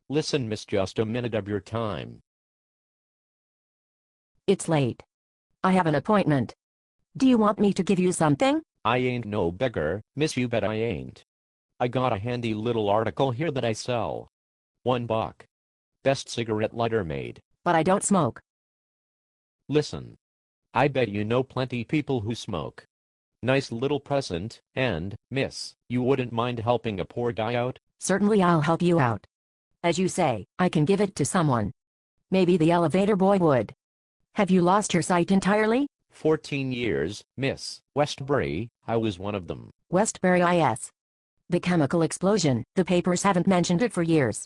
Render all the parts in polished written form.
Listen, miss, just a minute of your time. It's late. I have an appointment. Do you want me to give you something? I ain't no beggar, miss, you bet I ain't. I got a handy little article here that I sell. $1. Best cigarette lighter made. But I don't smoke. Listen. I bet you know plenty people who smoke. Nice little present, and, miss, you wouldn't mind helping a poor guy out? Certainly I'll help you out. As you say, I can give it to someone. Maybe the elevator boy would. Have you lost your sight entirely? 14 years, miss. Westbury, I was one of them. Westbury is. The chemical explosion, the papers haven't mentioned it for years.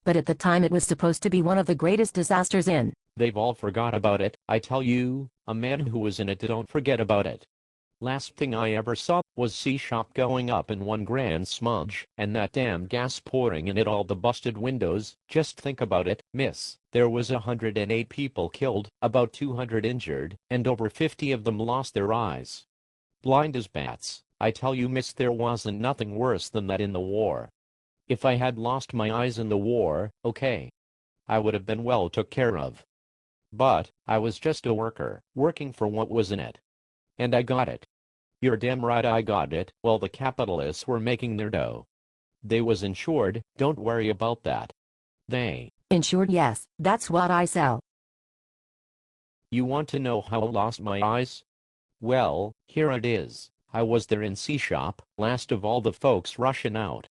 But at the time it was supposed to be one of the greatest disasters in. They've all forgot about it, I tell you, a man who was in it don't forget about it. Last thing I ever saw was C-Shop going up in one grand smudge, and that damn gas pouring in it, all the busted windows. Just think about it, miss. There was 108 people killed, about 200 injured, and over 50 of them lost their eyes. Blind as bats. I tell you, miss, there wasn't nothing worse than that in the war. If I had lost my eyes in the war, okay, I would have been well took care of. But I was just a worker, working for what was in it. And I got it. You're damn right I got it. Well, the capitalists were making their dough. They was insured, don't worry about that. They. Insured, yes, that's what I sell. You want to know how I lost my eyes? Well, here it is. I was there in C-Shop, last of all the folks rushing out.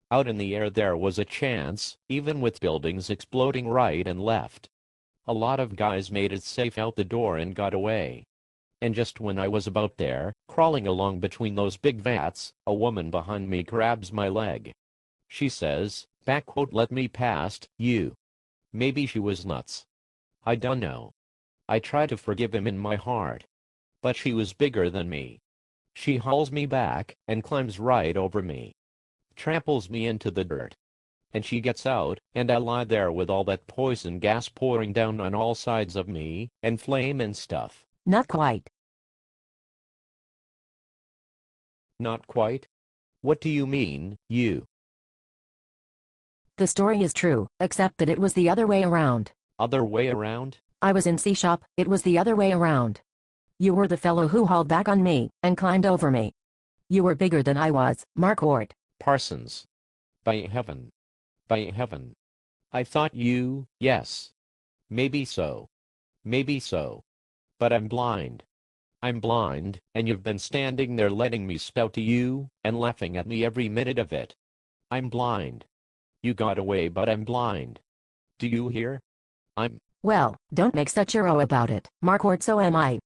Out in the air there was a chance, even with buildings exploding right and left. A lot of guys made it safe out the door and got away. And just when I was about there, crawling along between those big vats, a woman behind me grabs my leg. She says, backquote, "Let me past, you." Maybe she was nuts. I dunno. I try to forgive him in my heart. But she was bigger than me. She hauls me back, and climbs right over me. Tramples me into the dirt. And she gets out, and I lie there with all that poison gas pouring down on all sides of me, and flame and stuff. Not quite. Not quite? What do you mean, you? The story is true, except that it was the other way around. Other way around? I was in C-Shop, it was the other way around. You were the fellow who hauled back on me, and climbed over me. You were bigger than I was, Marquardt. Parsons. By heaven. By heaven. I thought you, yes. Maybe so. Maybe so. But I'm blind. I'm blind, and you've been standing there letting me spout to you, and laughing at me every minute of it. I'm blind. You got away, but I'm blind. Do you hear? Well, don't make such a row about it, Marquardt, so am I.